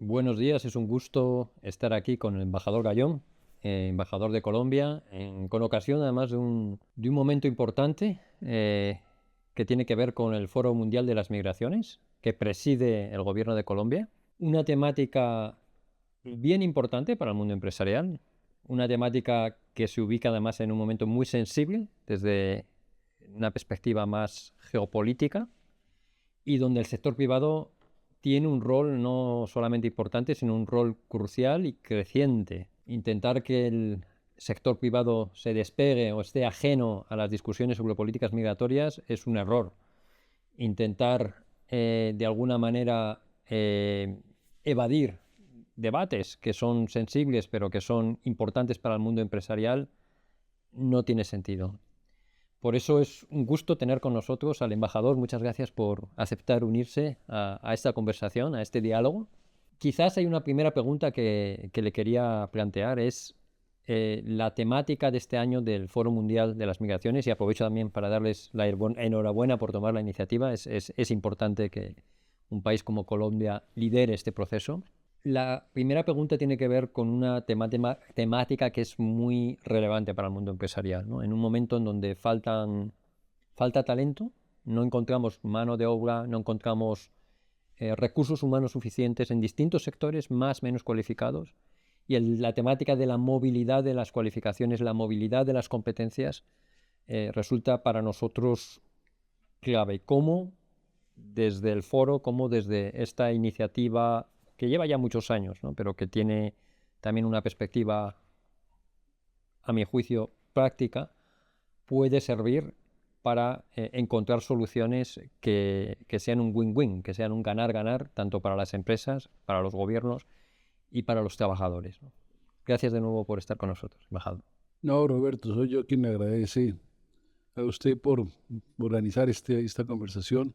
Buenos días, es un gusto estar aquí con el embajador Gayón, embajador de Colombia, con ocasión además de un momento importante que tiene que ver con el Foro Mundial de las Migraciones, que preside el gobierno de Colombia. Una temática bien importante para el mundo empresarial, una temática que se ubica además en un momento muy sensible desde una perspectiva más geopolítica y donde el sector privado tiene un rol no solamente importante, sino un rol crucial y creciente. Intentar que el sector privado se despegue o esté ajeno a las discusiones sobre políticas migratorias es un error. Intentar de alguna manera evadir debates que son sensibles pero que son importantes para el mundo empresarial no tiene sentido. Por eso es un gusto tener con nosotros al embajador. Muchas gracias por aceptar unirse a esta conversación, a este diálogo. Quizás hay una primera pregunta que le quería plantear, es la temática de este año del Foro Mundial de las Migraciones, y aprovecho también para darles la enhorabuena por tomar la iniciativa. Es importante que un país como Colombia lidere este proceso. La primera pregunta tiene que ver con una temática que es muy relevante para el mundo empresarial, ¿no? En un momento en donde falta talento, no encontramos mano de obra, no encontramos recursos humanos suficientes en distintos sectores, más o menos cualificados, y la temática de la movilidad de las cualificaciones, la movilidad de las competencias, resulta para nosotros clave. ¿Cómo desde el foro, como desde esta iniciativa que lleva ya muchos años, ¿no? Pero que tiene también una perspectiva, a mi juicio, práctica, puede servir para encontrar soluciones que sean un win-win, que sean un ganar-ganar, tanto para las empresas, para los gobiernos y para los trabajadores, ¿no? Gracias de nuevo por estar con nosotros, embajador. No, Roberto, soy yo quien le agradece a usted por organizar esta conversación.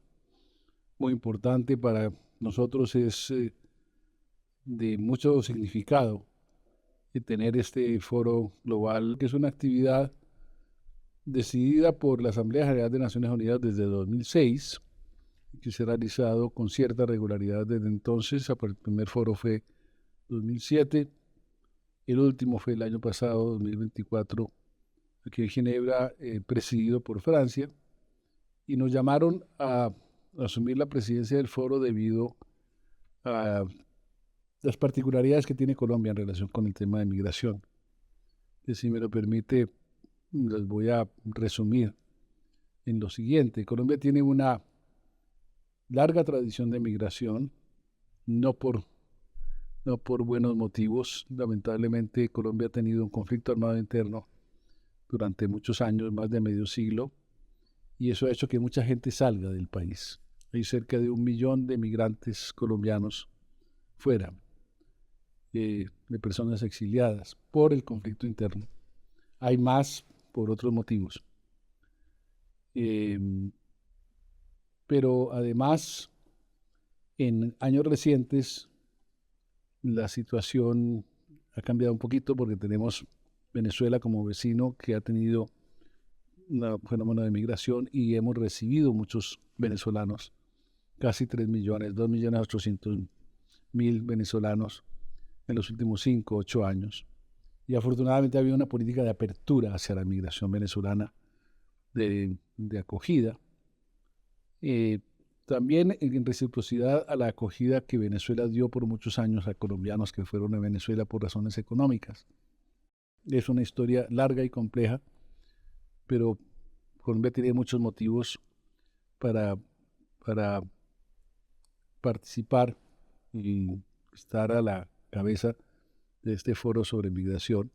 Muy importante para nosotros, es de mucho significado tener este foro global, que es una actividad decidida por la Asamblea General de Naciones Unidas desde 2006, que se ha realizado con cierta regularidad desde entonces. El primer foro fue 2007, el último fue el año pasado, 2024, aquí en Ginebra, presidido por Francia, y nos llamaron a asumir la presidencia del foro debido a las particularidades que tiene Colombia en relación con el tema de migración. Que, si me lo permite, les voy a resumir en lo siguiente. Colombia tiene una larga tradición de migración, no por, no por buenos motivos. Lamentablemente, Colombia ha tenido un conflicto armado interno durante muchos años, más de medio siglo, y eso ha hecho que mucha gente salga del país. Hay cerca de 1 millón de migrantes colombianos fuera, de personas exiliadas por el conflicto interno. Hay más por otros motivos. Eh, pero además, en años recientes, la situación ha cambiado un poquito porque tenemos Venezuela como vecino, que ha tenido un fenómeno de migración, y hemos recibido muchos venezolanos, casi 3 millones, 2.800.000 venezolanos en los últimos 5 o 8 años. Y afortunadamente ha habido una política de apertura hacia la migración venezolana, de acogida. También en reciprocidad a la acogida que Venezuela dio por muchos años a colombianos que fueron a Venezuela por razones económicas. Es una historia larga y compleja, pero Colombia tiene muchos motivos para, para participar y estar a la cabeza de este foro sobre migración,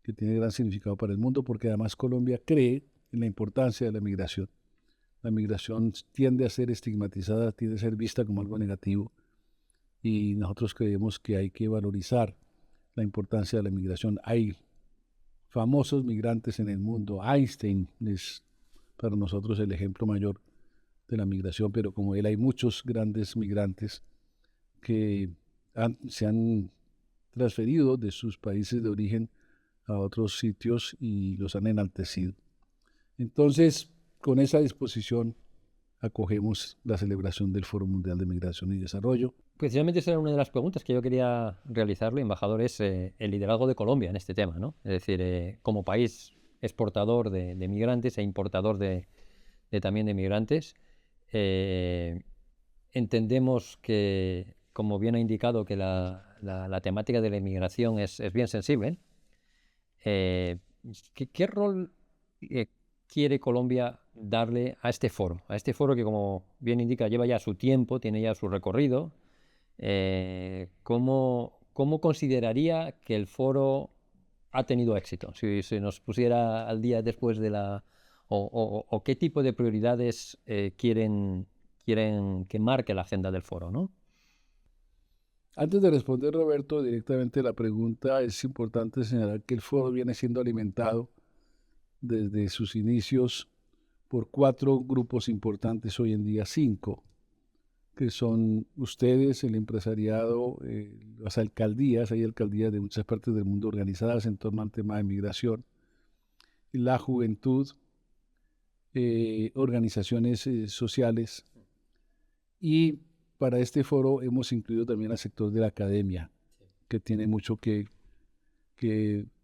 que tiene gran significado para el mundo, porque además Colombia cree en la importancia de la migración. La migración tiende a ser estigmatizada, tiende a ser vista como algo negativo, y nosotros creemos que hay que valorizar la importancia de la migración. Hay famosos migrantes en el mundo. Einstein es para nosotros el ejemplo mayor de la migración, pero como él hay muchos grandes migrantes que se han transferido de sus países de origen a otros sitios y los han enaltecido. Entonces, con esa disposición, acogemos la celebración del Foro Mundial de Migración y Desarrollo, precisamente esa era una de las preguntas que yo quería realizarle, embajador, es el liderazgo de Colombia en este tema, ¿no? Es decir, como país exportador de migrantes e importador también de migrantes, eh, entendemos que, como bien ha indicado, que la temática de la inmigración es bien sensible. Eh, ¿Qué rol eh, quiere Colombia darle a este foro? A este foro que, como bien indica, lleva ya su tiempo, tiene ya su recorrido. ¿Cómo consideraría que el foro ha tenido éxito? Si se nos pusiera al día después de la... o qué tipo de prioridades quieren que marque la agenda del foro, ¿no? Antes de responder, Roberto, directamente la pregunta, es importante señalar que el foro viene siendo alimentado desde sus inicios por 4 grupos importantes, hoy en día 5, que son ustedes, el empresariado, las alcaldías, hay alcaldías de muchas partes del mundo organizadas en torno al tema de migración, la juventud, organizaciones sociales, y para este foro hemos incluido también al sector de la academia, que tiene mucho que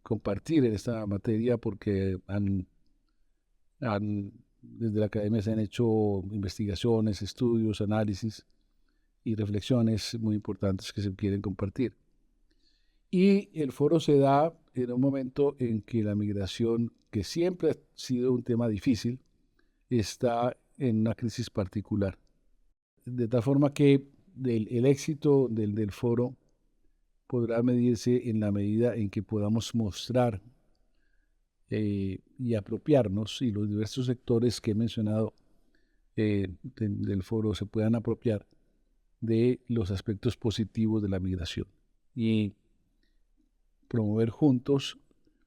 compartir en esta materia porque desde la academia se han hecho investigaciones, estudios, análisis y reflexiones muy importantes que se quieren compartir. Y el foro se da en un momento en que la migración, que siempre ha sido un tema difícil, está en una crisis particular. De tal forma que el éxito del foro podrá medirse en la medida en que podamos mostrar y apropiarnos, y los diversos sectores que he mencionado del foro se puedan apropiar de los aspectos positivos de la migración y promover juntos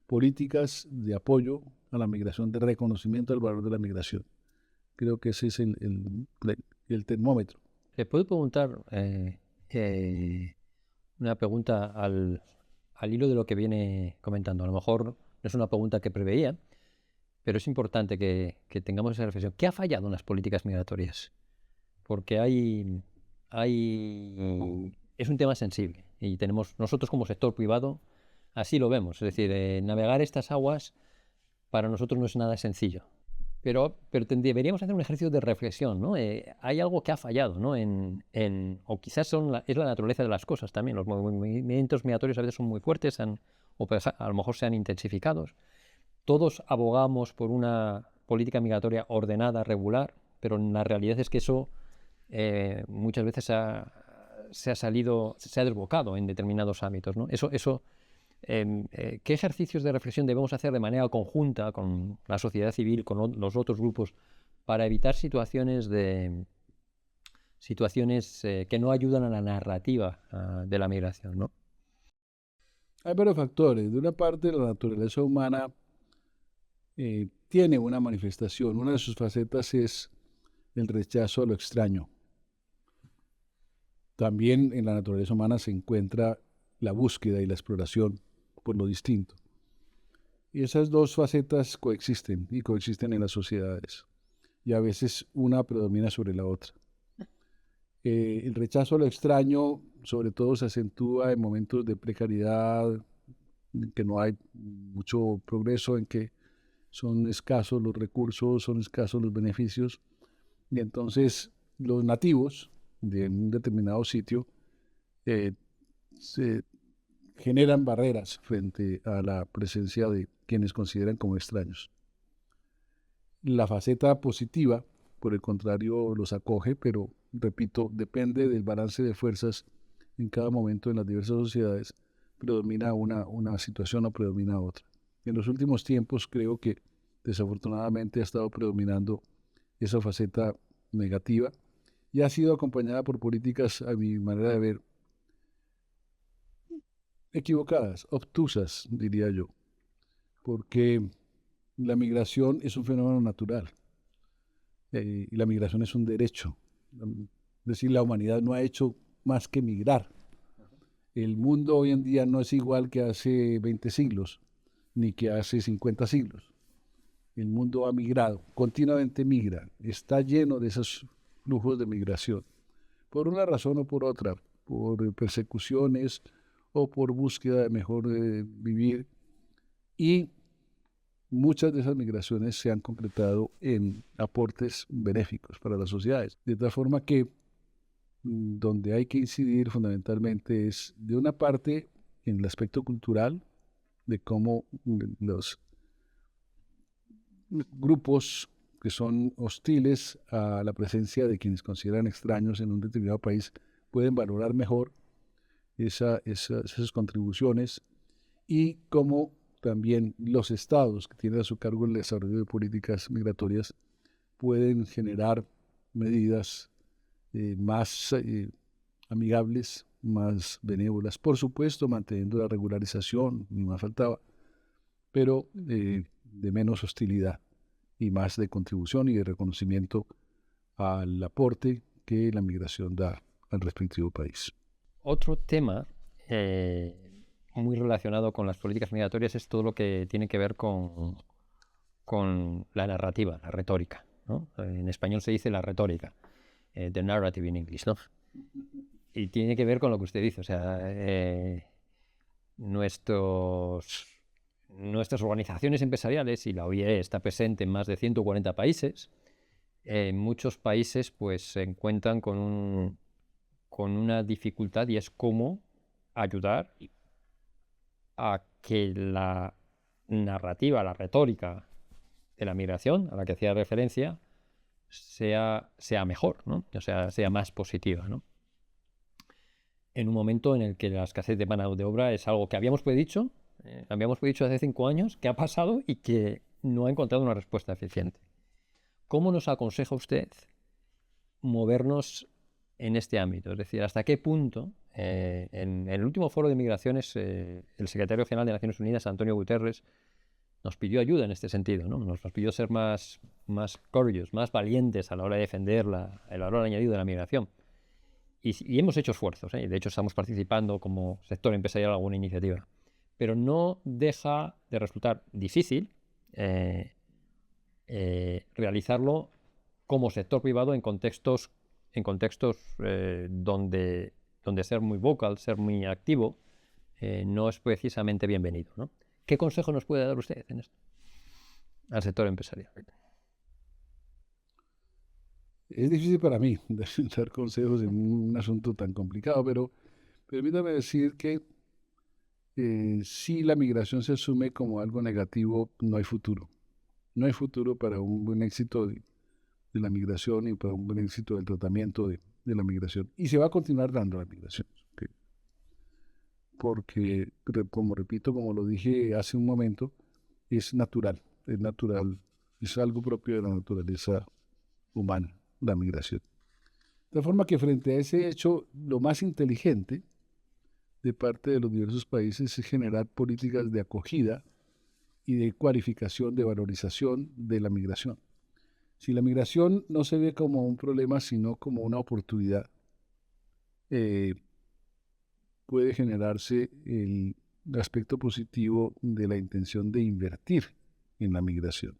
políticas de apoyo a la migración, de reconocimiento del valor de la migración. Creo que ese es el termómetro. Le puedo preguntar una pregunta al hilo de lo que viene comentando. A lo mejor no es una pregunta que preveía, pero es importante que tengamos esa reflexión. ¿Qué ha fallado en las políticas migratorias? Porque es un tema sensible y tenemos, nosotros como sector privado, así lo vemos. Es decir, navegar estas aguas para nosotros no es nada sencillo. Pero deberíamos hacer un ejercicio de reflexión, ¿no? Hay algo que ha fallado, ¿no? O quizás es la naturaleza de las cosas también. Los movimientos migratorios a veces son muy fuertes, o a lo mejor se han intensificado. Todos abogamos por una política migratoria ordenada, regular, pero la realidad es que eso muchas veces se ha desbocado en determinados ámbitos, ¿no? ¿Qué ejercicios de reflexión debemos hacer de manera conjunta con la sociedad civil, con los otros grupos, para evitar situaciones que no ayudan a la narrativa de la migración, ¿no? Hay varios factores. De una parte, la naturaleza humana tiene una manifestación. Una de sus facetas es el rechazo a lo extraño. También en la naturaleza humana se encuentra la búsqueda y la exploración por lo distinto. Y esas dos facetas coexisten y coexisten en las sociedades. Y a veces una predomina sobre la otra. El rechazo a lo extraño, sobre todo, se acentúa en momentos de precariedad, en que no hay mucho progreso, en que son escasos los recursos, son escasos los beneficios. Y entonces los nativos de un determinado sitio se generan barreras frente a la presencia de quienes consideran como extraños. La faceta positiva, por el contrario, los acoge, pero, repito, depende del balance de fuerzas en cada momento en las diversas sociedades, predomina una situación o predomina otra. En los últimos tiempos creo que desafortunadamente ha estado predominando esa faceta negativa y ha sido acompañada por políticas, a mi manera de ver, equivocadas, obtusas, diría yo, porque la migración es un fenómeno natural y la migración es un derecho. Es decir, la humanidad no ha hecho más que migrar. El mundo hoy en día no es igual que hace 20 siglos, ni que hace 50 siglos. El mundo ha migrado, continuamente migra, está lleno de esos flujos de migración, por una razón o por otra, por persecuciones o por búsqueda de mejor vivir. Y muchas de esas migraciones se han concretado en aportes benéficos para las sociedades. De tal forma que donde hay que incidir fundamentalmente es, de una parte, en el aspecto cultural, de cómo los grupos que son hostiles a la presencia de quienes consideran extraños en un determinado país pueden valorar mejor esas contribuciones, y cómo también los estados que tienen a su cargo el desarrollo de políticas migratorias pueden generar medidas más amigables, más benévolas, por supuesto manteniendo la regularización, ni más faltaba, pero de menos hostilidad y más de contribución y de reconocimiento al aporte que la migración da al respectivo país. Otro tema muy relacionado con las políticas migratorias es todo lo que tiene que ver con la narrativa, la retórica, ¿no? En español se dice la retórica, the narrative in English, ¿no? Y tiene que ver con lo que usted dice, o sea, nuestras organizaciones empresariales, y la OIE está presente en más de 140 países, en muchos países pues se encuentran con una dificultad, y es cómo ayudar a que la narrativa, la retórica de la migración, a la que hacía referencia, sea mejor, ¿no? O sea más positiva, ¿no? En un momento en el que la escasez de mano de obra es algo que habíamos predicho hace 5 años, que ha pasado y que no ha encontrado una respuesta eficiente. ¿Cómo nos aconseja usted movernos en este ámbito? Es decir, ¿hasta qué punto? En el último foro de migraciones, el secretario general de Naciones Unidas, Antonio Guterres, nos pidió ayuda en este sentido, ¿no? Nos pidió ser más courageous, más valientes a la hora de defender el valor añadido de la migración. Y hemos hecho esfuerzos, ¿eh? De hecho, estamos participando como sector empresarial en alguna iniciativa. Pero no deja de resultar difícil realizarlo como sector privado en contextos donde ser muy vocal, ser muy activo, no es precisamente bienvenido, ¿no? ¿Qué consejo nos puede dar usted en esto al sector empresarial? Es difícil para mí dar consejos en un asunto tan complicado, pero permítame decir que si la migración se asume como algo negativo, no hay futuro. No hay futuro para un buen éxito de la migración y para un buen éxito del tratamiento de la migración. Y se va a continuar dando la migración. ¿Okay? Porque, como repito, como lo dije hace un momento, es natural, es algo propio de la naturaleza humana, la migración. De forma que frente a ese hecho, lo más inteligente de parte de los diversos países es generar políticas de acogida y de cualificación, de valorización de la migración. Si la migración no se ve como un problema, sino como una oportunidad, puede generarse el aspecto positivo de la intención de invertir en la migración.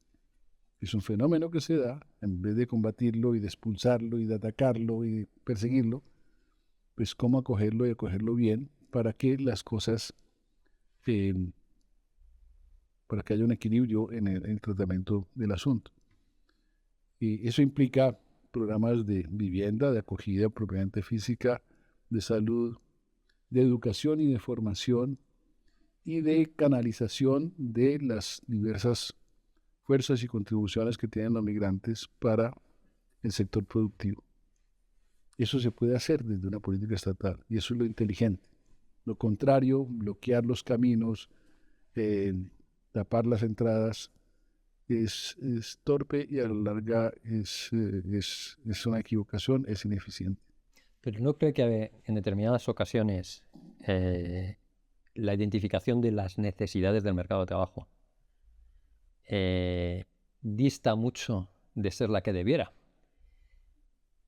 Es un fenómeno que se da, en vez de combatirlo y de expulsarlo y de atacarlo y de perseguirlo, pues cómo acogerlo y acogerlo bien para que las cosas, para que haya un equilibrio en el tratamiento del asunto. Y eso implica programas de vivienda, de acogida propiamente física, de salud, de educación y de formación, y de canalización de las diversas fuerzas y contribuciones que tienen los migrantes para el sector productivo. Eso se puede hacer desde una política estatal, y eso es lo inteligente. Lo contrario, bloquear los caminos, tapar las entradas, es torpe y a la larga es una equivocación, es ineficiente. Pero ¿no cree que en determinadas ocasiones la identificación de las necesidades del mercado de trabajo dista mucho de ser la que debiera?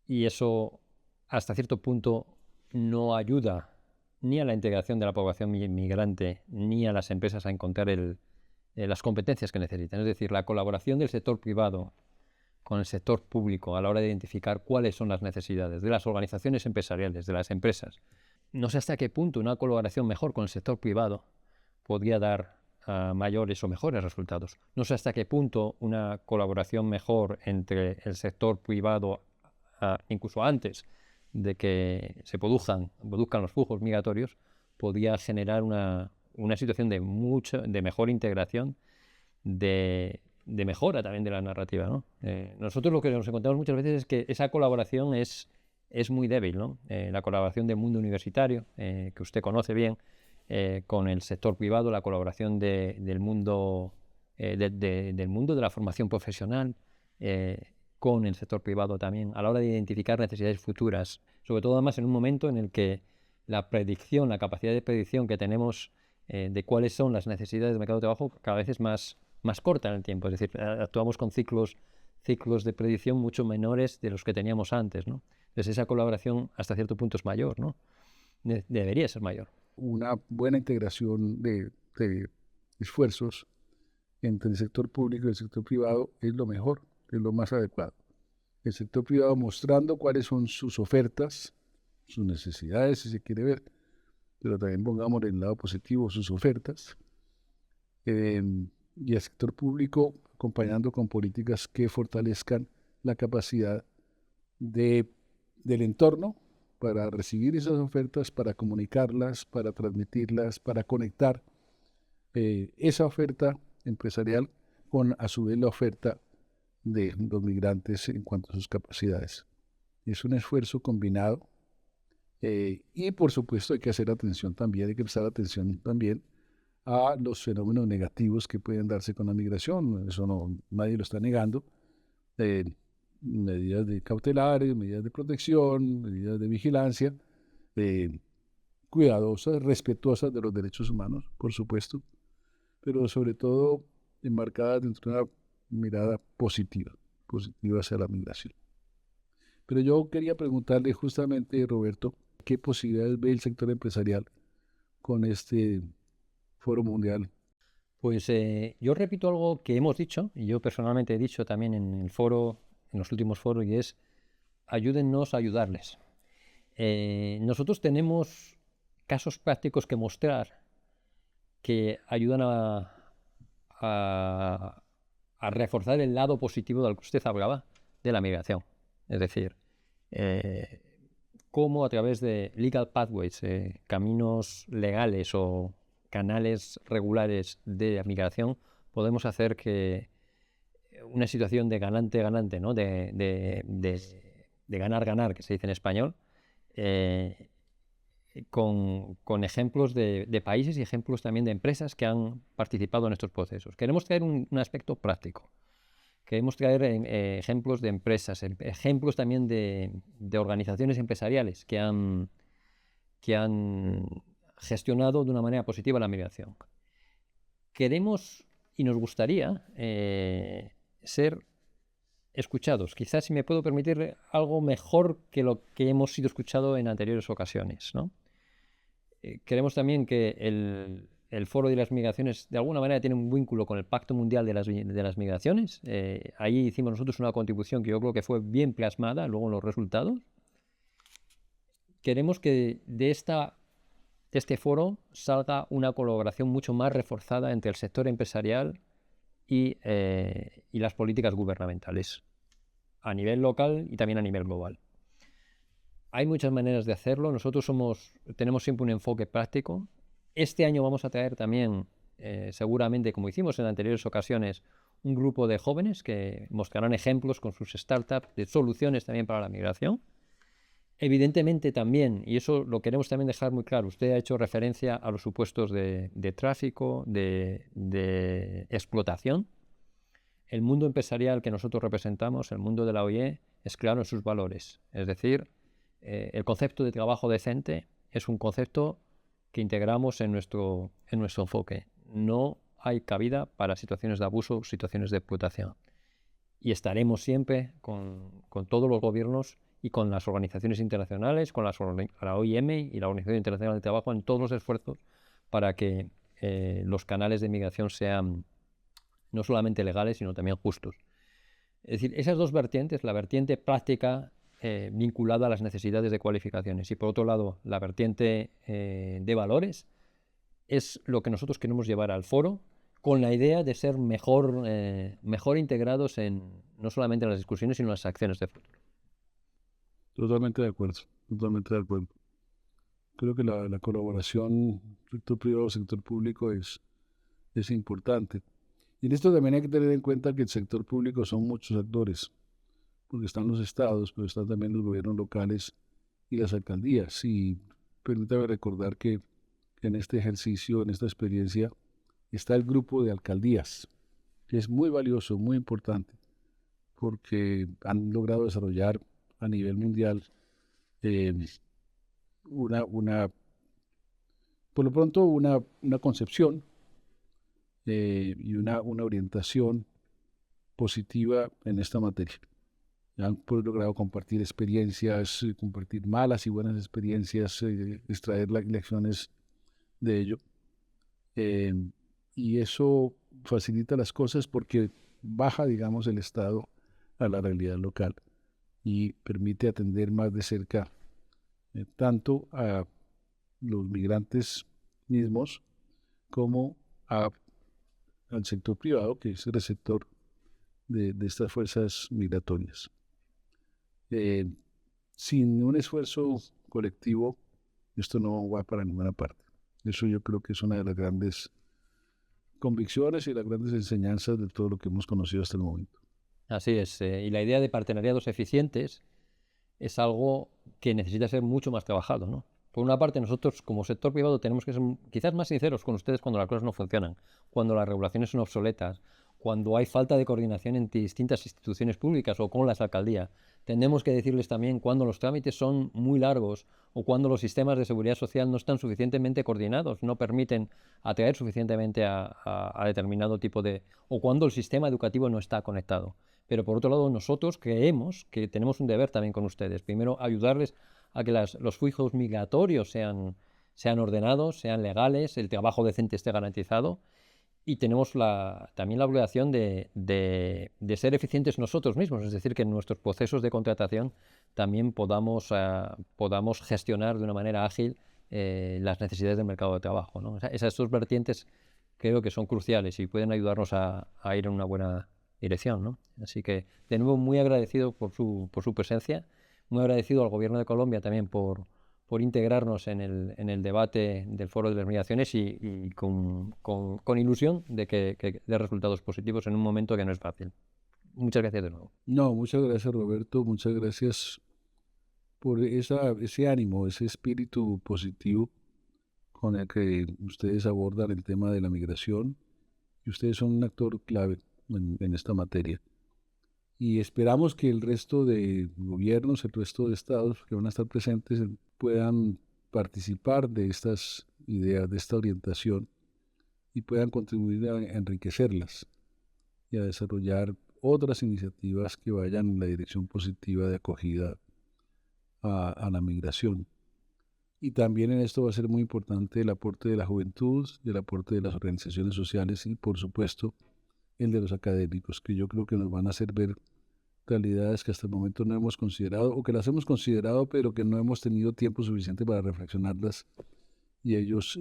Y eso, hasta cierto punto, no ayuda ni a la integración de la población migrante, ni a las empresas a encontrar las competencias que necesitan. Es decir, la colaboración del sector privado con el sector público a la hora de identificar cuáles son las necesidades de las organizaciones empresariales, de las empresas, no sé hasta qué punto una colaboración mejor con el sector privado podría dar mayores o mejores resultados. No sé hasta qué punto una colaboración mejor entre el sector privado, incluso antes de que se produzcan los flujos migratorios, podría generar una situación de mejor integración, de mejora también de la narrativa, ¿no? Nosotros lo que nos encontramos muchas veces es que esa colaboración es muy débil, ¿no? La colaboración del mundo universitario, que usted conoce bien, con el sector privado, la colaboración del mundo del mundo de la formación profesional, con el sector privado también, a la hora de identificar necesidades futuras, sobre todo además en un momento en el que la predicción, la capacidad de predicción que tenemos de cuáles son las necesidades del mercado de trabajo cada vez es más corta en el tiempo, es decir, actuamos con ciclos de predicción mucho menores de los que teníamos antes, ¿no? Entonces esa colaboración hasta cierto punto es mayor, ¿no? Debería ser mayor. Una buena integración de esfuerzos entre el sector público y el sector privado es lo mejor, es lo más adecuado. El sector privado mostrando cuáles son sus ofertas, sus necesidades, si se quiere ver, pero también pongamos en el lado positivo sus ofertas, y el sector público acompañando con políticas que fortalezcan la capacidad del entorno para recibir esas ofertas, para comunicarlas, para transmitirlas, para conectar esa oferta empresarial con a su vez la oferta de los migrantes en cuanto a sus capacidades. Es un esfuerzo combinado y por supuesto hay que hacer atención también, hay que prestar atención también a los fenómenos negativos que pueden darse con la migración. Eso no, nadie lo está negando. Medidas de cautelares, medidas de protección, medidas de vigilancia, cuidadosas, respetuosas de los derechos humanos, por supuesto, pero sobre todo enmarcadas dentro de una mirada positiva hacia la migración. Pero yo quería preguntarle justamente, Roberto, ¿qué posibilidades ve el sector empresarial con este Foro Mundial? Pues yo repito algo que hemos dicho, y yo personalmente he dicho también en el foro, en los últimos foros, y es: ayúdennos a ayudarles. Nosotros tenemos casos prácticos que mostrar que ayudan a reforzar el lado positivo del que usted hablaba, de la migración. Es decir, cómo a través de legal pathways, caminos legales o canales regulares de migración, podemos hacer que una situación de ganante-ganante, ¿no? de ganar-ganar, que se dice en español, con ejemplos de países y ejemplos también de empresas que han participado en estos procesos. Queremos traer un aspecto práctico. Queremos traer ejemplos de empresas, ejemplos también de organizaciones empresariales que han gestionado de una manera positiva la migración. Queremos y nos gustaría ser escuchados. Quizás, si me puedo permitir, algo mejor que lo que hemos sido escuchados en anteriores ocasiones, ¿no? Queremos también que el Foro de las Migraciones de alguna manera tiene un vínculo con el Pacto Mundial de las Migraciones. Ahí hicimos nosotros una contribución que yo creo que fue bien plasmada luego en los resultados. Queremos que de este foro salga una colaboración mucho más reforzada entre el sector empresarial y las políticas gubernamentales, a nivel local y también a nivel global. Hay muchas maneras de hacerlo. Nosotros tenemos siempre un enfoque práctico. Este año vamos a traer también, seguramente, como hicimos en anteriores ocasiones, un grupo de jóvenes que mostrarán ejemplos con sus startups de soluciones también para la migración. Evidentemente también, y eso lo queremos también dejar muy claro, usted ha hecho referencia a los supuestos de tráfico, de explotación. El mundo empresarial que nosotros representamos, el mundo de la OIE, es claro en sus valores. Es decir, el concepto de trabajo decente es un concepto que integramos en nuestro enfoque. No hay cabida para situaciones de abuso, situaciones de explotación. Y estaremos siempre con todos los gobiernos y con las organizaciones internacionales, con la OIM y la Organización Internacional del Trabajo, en todos los esfuerzos para que los canales de migración sean no solamente legales, sino también justos. Es decir, esas dos vertientes, la vertiente práctica vinculada a las necesidades de cualificaciones. Y por otro lado, la vertiente de valores es lo que nosotros queremos llevar al foro, con la idea de ser mejor integrados no solamente en las discusiones, sino en las acciones de futuro. Totalmente de acuerdo, totalmente de acuerdo. Creo que la colaboración sector privado, sector público es importante. Y en esto también hay que tener en cuenta que el sector público son muchos actores, porque están los estados, pero están también los gobiernos locales y las alcaldías. Y permítame recordar que en este ejercicio, en esta experiencia, está el grupo de alcaldías, que es muy valioso, muy importante, porque han logrado desarrollar a nivel mundial eh, por lo pronto una concepción y una orientación positiva en esta materia. Han logrado compartir experiencias, compartir malas y buenas experiencias, extraer lecciones de ello. Y eso facilita las cosas porque baja, digamos, el Estado a la realidad local y permite atender más de cerca tanto a los migrantes mismos como al sector privado, que es el receptor de estas fuerzas migratorias. Sin un esfuerzo colectivo, esto no va para ninguna parte. Eso yo creo que es una de las grandes convicciones y las grandes enseñanzas de todo lo que hemos conocido hasta el momento. Así es. Y la idea de partenariados eficientes es algo que necesita ser mucho más trabajado, ¿no? Por una parte, nosotros como sector privado tenemos que ser quizás más sinceros con ustedes cuando las cosas no funcionan, cuando las regulaciones son obsoletas, cuando hay falta de coordinación entre distintas instituciones públicas o con las alcaldías. Tenemos que decirles también cuando los trámites son muy largos o cuando los sistemas de seguridad social no están suficientemente coordinados, no permiten atraer suficientemente a determinado tipo de... o cuando el sistema educativo no está conectado. Pero por otro lado, nosotros creemos que tenemos un deber también con ustedes. Primero, ayudarles a que los flujos migratorios sean ordenados, sean legales, el trabajo decente esté garantizado. Y tenemos también la obligación de ser eficientes nosotros mismos, es decir, que en nuestros procesos de contratación también podamos gestionar de una manera ágil las necesidades del mercado de trabajo, ¿no? O sea, esas dos vertientes creo que son cruciales y pueden ayudarnos a ir en una buena dirección, ¿no? Así que, de nuevo, muy agradecido por su presencia, muy agradecido al Gobierno de Colombia también por integrarnos en el debate del Foro de las Migraciones y con ilusión de resultados positivos en un momento que no es fácil. Muchas gracias de nuevo. No, muchas gracias, Roberto, muchas gracias por ese ánimo, ese espíritu positivo con el que ustedes abordan el tema de la migración, y ustedes son un actor clave en esta materia. Y esperamos que el resto de gobiernos, el resto de estados que van a estar presentes puedan participar de estas ideas, de esta orientación, y puedan contribuir a enriquecerlas y a desarrollar otras iniciativas que vayan en la dirección positiva de acogida a la migración. Y también en esto va a ser muy importante el aporte de la juventud, el aporte de las organizaciones sociales y, por supuesto, el de los académicos, que yo creo que nos van a hacer ver realidades que hasta el momento no hemos considerado, o que las hemos considerado, pero que no hemos tenido tiempo suficiente para reflexionarlas, y ellos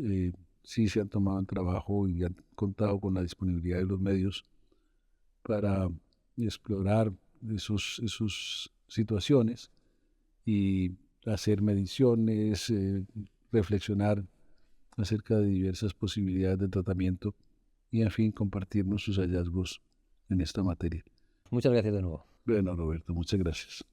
sí se han tomado el trabajo y han contado con la disponibilidad de los medios para explorar esas situaciones y hacer mediciones, reflexionar acerca de diversas posibilidades de tratamiento y, en fin, compartirnos sus hallazgos en esta materia. Muchas gracias de nuevo. Bueno, Roberto, muchas gracias.